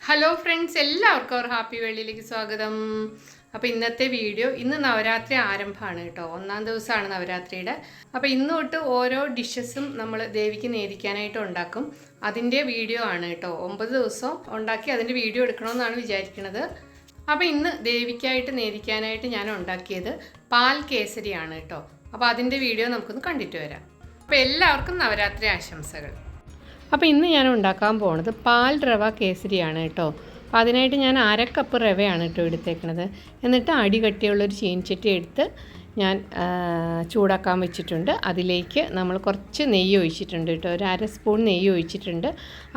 Hello friends, എല്ലാവർക്കും ഒരു happy വെള്ളിയിലേക്ക് സ്വാഗതം. അപ്പോൾ ഇന്നത്തെ വീഡിയോ, ഇന്ന് നവരാത്രി ആരംഭമാണ് കേട്ടോ. ഒന്നാം ദിവസമാണ് നവരാത്രിയുടെ. അപ്പോൾ ഇന്ന് തൊട്ട് ഓരോ ഡിഷസും നമ്മൾ ദേവിക്ക് നേദിക്കാനായിട്ട് ഉണ്ടാക്കും. അതിൻ്റെ വീഡിയോ ആണ് കേട്ടോ. 9 ദിവസം ഉണ്ടാക്കി അതിൻ്റെ വീഡിയോ എടുക്കണമെന്നാണ് വിചാരിക്കുന്നത്. അപ്പോൾ ഇന്ന് ദേവിക്കായിട്ട് നേദിക്കാനായിട്ട് ഞാൻ ഉണ്ടാക്കിയത് പാൽ കേസരിയാണ് കേട്ടോ. അപ്പോൾ അതിൻ്റെ വീഡിയോ നമുക്കൊന്ന് കണ്ടിട്ട് വരാം. അപ്പോൾ എല്ലാവർക്കും നവരാത്രി ആശംസകൾ. അപ്പോൾ ഇന്ന് ഞാൻ ഉണ്ടാക്കാൻ പോകുന്നത് പാൽ റവ കേസരിയാണ് കേട്ടോ. അപ്പോൾ അതിനായിട്ട് ഞാൻ 1/2 കപ്പ് റവയാണ് കേട്ടോ എടുത്തേക്കണത്. എന്നിട്ട് അടി കട്ടിയുള്ളൊരു ചീനച്ചട്ടി എടുത്ത് ഞാൻ ചൂടാക്കാൻ വെച്ചിട്ടുണ്ട്. അതിലേക്ക് നമ്മൾ കുറച്ച് നെയ്യ് ഒഴിച്ചിട്ടുണ്ട് കേട്ടോ. ഒരു 1/2 സ്പൂൺ നെയ്യ് ഒഴിച്ചിട്ടുണ്ട്.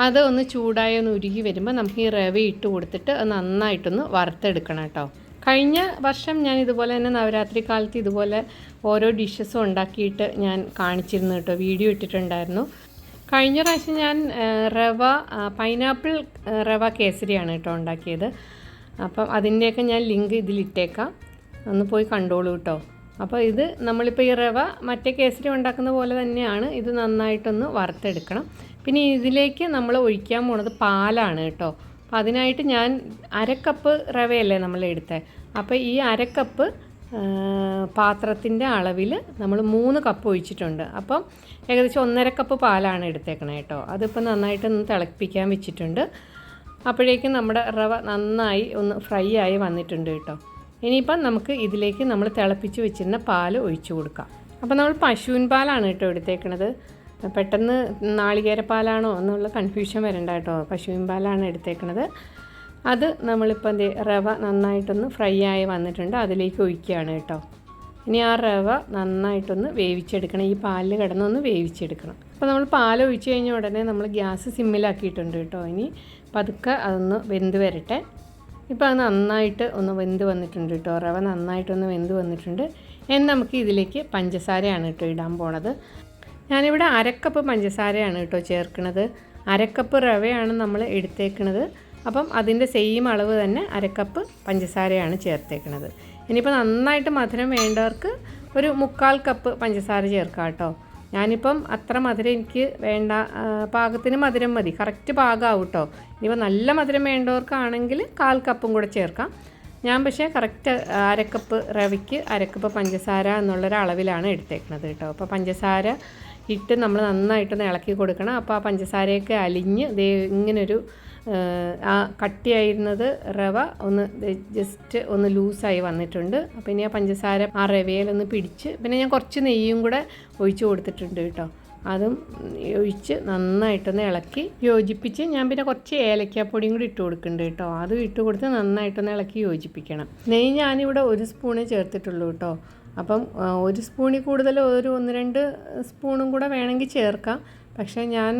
അത് ഒന്ന് ചൂടായി ഒന്ന് ഉരുകി വരുമ്പോൾ നമുക്ക് ഈ റവ ഇട്ട് കൊടുത്തിട്ട് നന്നായിട്ടൊന്ന് വറുത്തെടുക്കണം കേട്ടോ. കഴിഞ്ഞ വർഷം ഞാൻ ഇതുപോലെ തന്നെ നവരാത്രി കാലത്ത് ഇതുപോലെ ഓരോ ഡിഷസും ഉണ്ടാക്കിയിട്ട് ഞാൻ കാണിച്ചിരുന്നു കേട്ടോ. വീഡിയോ ഇട്ടിട്ടുണ്ടായിരുന്നു. കഴിഞ്ഞ പ്രാവശ്യം ഞാൻ പൈനാപ്പിൾ റവ കേസരിയാണ് കേട്ടോ ഉണ്ടാക്കിയത്. അപ്പം അതിൻ്റെയൊക്കെ ഞാൻ ലിങ്ക് ഇതിലിട്ടേക്കാം, ഒന്ന് പോയി കണ്ടോളൂ കേട്ടോ. അപ്പോൾ ഇത് നമ്മളിപ്പോൾ ഈ റവ മറ്റേ കേസരി ഉണ്ടാക്കുന്ന പോലെ തന്നെയാണ്. ഇത് നന്നായിട്ടൊന്ന് വറുത്തെടുക്കണം. പിന്നെ ഇതിലേക്ക് നമ്മൾ ഒഴിക്കാൻ പോണത് പാലാണ് കേട്ടോ. അപ്പോൾ അതിനായിട്ട് ഞാൻ 1/2 കപ്പ് റവയല്ലേ നമ്മൾ എടുത്തത്. അപ്പോൾ ഈ 1/2 കപ്പ് പാത്രത്തിൻ്റെ അളവിൽ നമ്മൾ 3 കപ്പ് ഒഴിച്ചിട്ടുണ്ട്. അപ്പം ഏകദേശം 1.5 കപ്പ് പാലാണ് എടുത്തേക്കണേ കേട്ടോ. അതിപ്പോൾ നന്നായിട്ടൊന്ന് തിളപ്പിക്കാൻ വെച്ചിട്ടുണ്ട്. അപ്പോഴേക്കും നമ്മുടെ റവ നന്നായി ഒന്ന് ഫ്രൈ ആയി വന്നിട്ടുണ്ട് കേട്ടോ. ഇനിയിപ്പം നമുക്ക് ഇതിലേക്ക് നമ്മൾ തിളപ്പിച്ച് വെച്ചിരുന്ന പാൽ ഒഴിച്ചു കൊടുക്കാം. അപ്പോൾ നമ്മൾ പശുവിൻ പാലാണ് കേട്ടോ എടുത്തേക്കണത്. പെട്ടെന്ന് നാളികേരപ്പാലാണോ എന്നുള്ള കൺഫ്യൂഷൻ വരണ്ട കേട്ടോ. പശുവിൻ പാലാണ് എടുത്തേക്കണത്. അത് നമ്മളിപ്പം റവ നന്നായിട്ടൊന്ന് ഫ്രൈ ആയി വന്നിട്ടുണ്ട്. അതിലേക്ക് ഒഴിക്കുകയാണ് കേട്ടോ. ഇനി ആ റവ നന്നായിട്ടൊന്ന് വേവിച്ചെടുക്കണം. ഈ പാലിൽ കിടന്നൊന്ന് വേവിച്ചെടുക്കണം. അപ്പോൾ നമ്മൾ പാൽ ഒഴിച്ച് കഴിഞ്ഞ ഉടനെ നമ്മൾ ഗ്യാസ് സിമ്മിലാക്കിയിട്ടുണ്ട് കേട്ടോ. ഇനി പതുക്കെ അതൊന്ന് വെന്ത് വരട്ടെ. ഇപ്പോൾ അത് നന്നായിട്ട് ഒന്ന് വെന്ത് വന്നിട്ടുണ്ട് കേട്ടോ. റവ നന്നായിട്ടൊന്ന് വെന്ത് വന്നിട്ടുണ്ട്. ഇനി നമുക്ക് ഇതിലേക്ക് പഞ്ചസാരയാണ് കേട്ടോ ഇടാൻ പോണത്. ഞാനിവിടെ 1/2 കപ്പ് പഞ്ചസാരയാണ് കേട്ടോ ചേർക്കുന്നത്. 1/2 കപ്പ് റവയാണ് നമ്മൾ എടുത്തേക്കണത്. അപ്പം അതിൻ്റെ സെയിം അളവ് തന്നെ 1/2 കപ്പ് പഞ്ചസാരയാണ് ചേർത്തേക്കണത്. ഇനിയിപ്പോൾ നന്നായിട്ട് മധുരം വേണ്ടവർക്ക് ഒരു 1/4 കപ്പ് പഞ്ചസാര ചേർക്കാം കേട്ടോ. ഞാനിപ്പം അത്ര മധുരം എനിക്ക് വേണ്ട, പാകത്തിന് മധുരം മതി, കറക്റ്റ് പാകമാവും കേട്ടോ. ഇനിയിപ്പോൾ നല്ല മധുരം വേണ്ടവർക്കാണെങ്കിൽ 1/4 കപ്പും കൂടെ ചേർക്കാം. ഞാൻ പക്ഷേ കറക്റ്റ് 1/2 കപ്പ് റവയ്ക്ക് 1/2 കപ്പ് പഞ്ചസാര എന്നുള്ളൊരളവിലാണ് എടുത്തേക്കണത് കേട്ടോ. അപ്പോൾ പഞ്ചസാര ഇട്ട് നമ്മൾ നന്നായിട്ടൊന്ന് ഇളക്കി കൊടുക്കണം. അപ്പോൾ ആ പഞ്ചസാരയൊക്കെ അലിഞ്ഞ് ഇങ്ങനൊരു ആ കട്ടിയായിരുന്നത് റവ ഒന്ന് ജസ്റ്റ് ഒന്ന് ലൂസായി വന്നിട്ടുണ്ട്. അപ്പോൾ ഇനി ആ പഞ്ചസാര ആ റവയിലൊന്ന് പിടിച്ച്, പിന്നെ ഞാൻ കുറച്ച് നെയ്യും കൂടെ ഒഴിച്ച് കൊടുത്തിട്ടുണ്ട് കേട്ടോ. അതും ഒഴിച്ച് നന്നായിട്ടൊന്ന് ഇളക്കി യോജിപ്പിച്ച്, ഞാൻ പിന്നെ കുറച്ച് ഏലക്കാപ്പൊടിയും കൂടി ഇട്ട് കൊടുക്കുന്നുണ്ട് കേട്ടോ. അതും ഇട്ട് കൊടുത്ത് നന്നായിട്ടൊന്ന് ഇളക്കി യോജിപ്പിക്കണം. നെയ്യ് ഞാനിവിടെ 1 സ്പൂണേ ചേർത്തിട്ടുള്ളൂ കേട്ടോ. അപ്പം 1 സ്പൂണിൽ കൂടുതൽ ഒരു 1-2 സ്പൂണും കൂടെ വേണമെങ്കിൽ ചേർക്കാം. പക്ഷേ ഞാൻ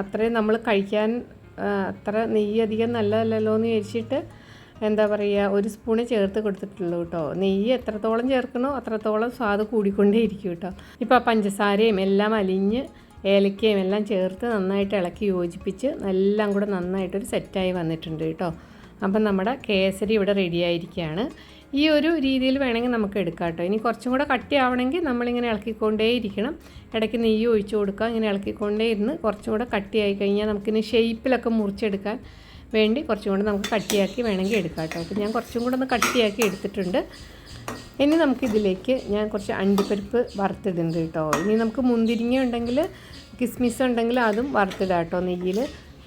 അത്രയും നമ്മൾ കഴിക്കാൻ അത്ര നെയ്യ് അധികം നല്ലതല്ലല്ലോ എന്ന് വിചാരിച്ചിട്ട് എന്താ പറയുക, 1 സ്പൂണേ ചേർത്ത് കൊടുത്തിട്ടുള്ളൂ കേട്ടോ. നെയ്യ് എത്രത്തോളം ചേർക്കണോ അത്രത്തോളം സ്വാദ് കൂടിക്കൊണ്ടേ ഇരിക്കും കേട്ടോ. ഇപ്പോൾ പഞ്ചസാരയും എല്ലാം അലിഞ്ഞ് ഏലക്കയും എല്ലാം ചേർത്ത് നന്നായിട്ട് ഇളക്കി യോജിപ്പിച്ച് എല്ലാം കൂടെ നന്നായിട്ടൊരു സെറ്റായി വന്നിട്ടുണ്ട് കേട്ടോ. അപ്പം നമ്മുടെ കേസരി ഇവിടെ റെഡി ആയിരിക്കുകയാണ്. ഈ ഒരു രീതിയിൽ വേണമെങ്കിൽ നമുക്ക് എടുക്കാം കേട്ടോ. ഇനി കുറച്ചും കൂടെ കട്ടിയാവണമെങ്കിൽ നമ്മളിങ്ങനെ ഇളക്കിക്കൊണ്ടേ ഇരിക്കണം. ഇടയ്ക്ക് നെയ്യ് ഒഴിച്ചു കൊടുക്കുക. ഇങ്ങനെ ഇളക്കിക്കൊണ്ടേ ഇരുന്ന് കുറച്ചും കൂടെ കട്ടിയായി കഴിഞ്ഞാൽ നമുക്കിനി ഷേപ്പിലൊക്കെ മുറിച്ചെടുക്കാൻ വേണ്ടി കുറച്ചും കൂടെ നമുക്ക് കട്ടിയാക്കി വേണമെങ്കിൽ എടുക്കാം കേട്ടോ. അപ്പോൾ ഞാൻ കുറച്ചും കൂടെ ഒന്ന് കട്ടിയാക്കി എടുത്തിട്ടുണ്ട്. ഇനി നമുക്കിതിലേക്ക് ഞാൻ കുറച്ച് അണ്ടിപ്പരിപ്പ് വറുത്തിടുന്നുണ്ട് കേട്ടോ. ഇനി നമുക്ക് മുന്തിരിങ്ങ ഉണ്ടെങ്കിൽ, കിസ്മിസ് ഉണ്ടെങ്കിൽ അതും വറുത്തിടാം കേട്ടോ നെയ്യിൽ.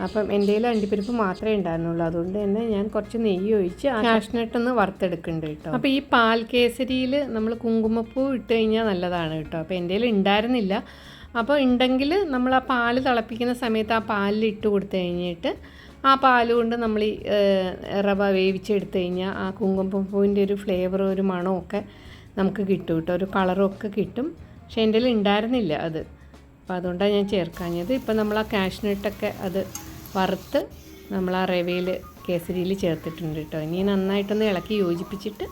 അപ്പം എൻ്റെ കയ്യിൽ അണ്ടിപ്പരിപ്പ് മാത്രമേ ഉണ്ടായിരുന്നുള്ളൂ. അതുകൊണ്ട് തന്നെ ഞാൻ കുറച്ച് നെയ്യ് ഒഴിച്ച് കാഷ്നട്ടൊന്ന് വറുത്തെടുക്കുന്നുണ്ട് കേട്ടോ. അപ്പോൾ ഈ പാൽ കേസരിയിൽ നമ്മൾ കുങ്കുമപ്പൂ ഇട്ട് കഴിഞ്ഞാൽ നല്ലതാണ് കേട്ടോ. അപ്പോൾ എൻ്റെ കയ്യിൽ ഉണ്ടായിരുന്നില്ല. അപ്പോൾ ഉണ്ടെങ്കിൽ നമ്മൾ ആ പാല് തിളപ്പിക്കുന്ന സമയത്ത് ആ പാലിൽ ഇട്ട് കൊടുത്തു കഴിഞ്ഞിട്ട് ആ പാല് കൊണ്ട് നമ്മൾ ഈ റവ വേവിച്ചെടുത്ത് കഴിഞ്ഞാൽ ആ കുങ്കുമപ്പൂവിൻ്റെ ഒരു ഫ്ലേവറും ഒരു മണമൊക്കെ നമുക്ക് കിട്ടും കേട്ടോ. ഒരു കളറും ഒക്കെ കിട്ടും. പക്ഷേ എൻ്റെ കയ്യിൽ ഉണ്ടായിരുന്നില്ല അത്. അപ്പോൾ അതുകൊണ്ടാണ് ഞാൻ ചേർക്കാഞ്ഞത്. ഇപ്പം നമ്മൾ ആ കാഷ്നട്ടൊക്കെ അത് വറുത്ത് നമ്മൾ ആ റവയിൽ കേസരിയിൽ ചേർത്തിട്ടുണ്ട് കേട്ടോ. ഇനി നന്നായിട്ടൊന്ന് ഇളക്കി യോജിപ്പിച്ചിട്ട്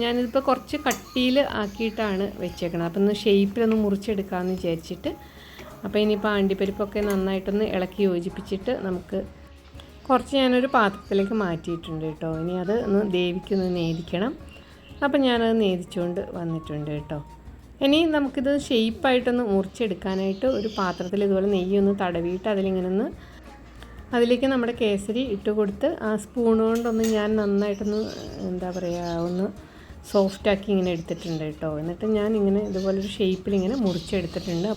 ഞാനിതിപ്പോൾ കുറച്ച് കട്ടിയിൽ ആക്കിയിട്ടാണ് വെച്ചേക്കണത്. അപ്പം ഒന്ന് ഷേപ്പിലൊന്ന് മുറിച്ചെടുക്കാമെന്ന് വിചാരിച്ചിട്ട്. അപ്പോൾ ഇനിയിപ്പോൾ അണ്ടിപ്പരിപ്പൊക്കെ നന്നായിട്ടൊന്ന് ഇളക്കി യോജിപ്പിച്ചിട്ട് നമുക്ക് കുറച്ച് ഞാനൊരു പാത്രത്തിലേക്ക് മാറ്റിയിട്ടുണ്ട് കേട്ടോ. ഇനി അത് ഒന്ന് ദേവിക്കൊന്ന് നേദിക്കണം. അപ്പം ഞാനത് നേദിച്ചുകൊണ്ട് വന്നിട്ടുണ്ട് കേട്ടോ. ഇനി നമുക്കിത് ഷേപ്പായിട്ടൊന്ന് മുറിച്ചെടുക്കാനായിട്ട് ഒരു പാത്രത്തിൽ ഇതുപോലെ നെയ്യൊന്ന് തടവിയിട്ട് അതിലിങ്ങനെ ഒന്ന് അതിലേക്ക് നമ്മുടെ കേസരി ഇട്ട് കൊടുത്ത് ആ സ്പൂൺ കൊണ്ടൊന്ന് ഞാൻ നന്നായിട്ടൊന്ന് എന്താ പറയുക ഒന്ന് സോഫ്റ്റാക്കി ഇങ്ങനെ എടുത്തിട്ടുണ്ട് കേട്ടോ. എന്നിട്ട് ഞാൻ ഇങ്ങനെ ഇതുപോലൊരു ഷേപ്പിൽ ഇങ്ങനെ മുറിച്ചെടുത്തിട്ടുണ്ട്.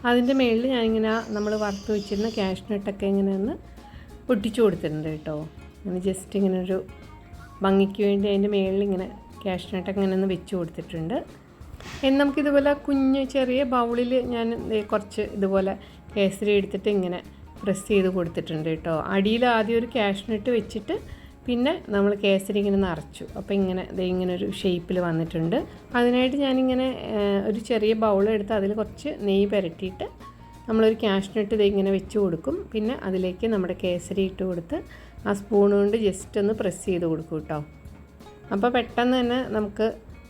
അതിൻ്റെ മുകളിൽ ഞാനിങ്ങനെ നമ്മൾ വറുത്ത് വെച്ചിരുന്ന കാഷ്നട്ടൊക്കെ ഇങ്ങനെ ഒന്ന് പൊട്ടിച്ചു കൊടുത്തിട്ടുണ്ട് കേട്ടോ. അങ്ങനെ ജസ്റ്റ് ഇങ്ങനെ ഒരു ഭംഗിക്ക് വേണ്ടി അതിൻ്റെ മുകളിൽ ഇങ്ങനെ കാഷ്നട്ടൊക്കെ ഇങ്ങനെ ഒന്ന് വെച്ച് കൊടുത്തിട്ടുണ്ട്. നമുക്കിതുപോലെ കുഞ്ഞ് ചെറിയ ബൗളിൽ ഞാൻ കുറച്ച് ഇതുപോലെ കേസരി എടുത്തിട്ട് ഇങ്ങനെ പ്രസ് ചെയ്ത് കൊടുത്തിട്ടുണ്ട് കേട്ടോ. അടിയിൽ ആദ്യം ഒരു കാഷ്നട്ട് വെച്ചിട്ട് പിന്നെ നമ്മൾ കേസരി ഇങ്ങനെ നിറച്ചു. അപ്പോൾ ഇങ്ങനെ ഒരു ഷേപ്പിൽ വന്നിട്ടുണ്ട്. അതിനായിട്ട് ഞാനിങ്ങനെ ഒരു ചെറിയ ബൗളെടുത്ത് അതിൽ കുറച്ച് നെയ്യ് പുരട്ടിയിട്ട് നമ്മളൊരു കാഷ്നട്ട് ഇങ്ങനെ വെച്ച് കൊടുക്കും. പിന്നെ അതിലേക്ക് നമ്മുടെ കേസരി ഇട്ട് കൊടുത്ത് ആ സ്പൂൺ കൊണ്ട് ജസ്റ്റ് ഒന്ന് പ്രസ് ചെയ്ത് കൊടുക്കും കേട്ടോ. അപ്പോൾ പെട്ടെന്ന് തന്നെ നമുക്ക്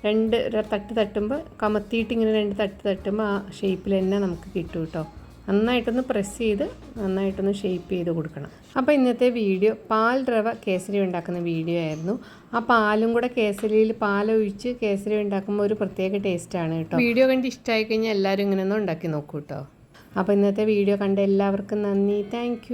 രണ്ട് തട്ട് തട്ടുമ്പോൾ കമത്തിയിട്ട് ഇങ്ങനെ രണ്ട് തട്ട് തട്ടുമ്പോൾ ആ ഷേപ്പിൽ തന്നെ നമുക്ക് കിട്ടും കേട്ടോ. നന്നായിട്ടൊന്ന് പ്രസ് ചെയ്ത് നന്നായിട്ടൊന്ന് ഷേപ്പ് ചെയ്ത് കൊടുക്കണം. അപ്പോൾ ഇന്നത്തെ വീഡിയോ പാൽ റവ കേസരി ഉണ്ടാക്കുന്ന വീഡിയോ ആയിരുന്നു. ആ പാലും കൂടെ കേസരിയിൽ പാലൊഴിച്ച് കേസരി ഉണ്ടാക്കുമ്പോൾ ഒരു പ്രത്യേക ടേസ്റ്റാണ് കേട്ടോ. വീഡിയോ കണ്ട് ഇഷ്ടമായി കഴിഞ്ഞാൽ എല്ലാവരും ഇങ്ങനെ ഒന്ന് ഉണ്ടാക്കി നോക്കൂ കേട്ടോ. അപ്പോൾ ഇന്നത്തെ വീഡിയോ കണ്ട എല്ലാവർക്കും നന്ദി. താങ്ക്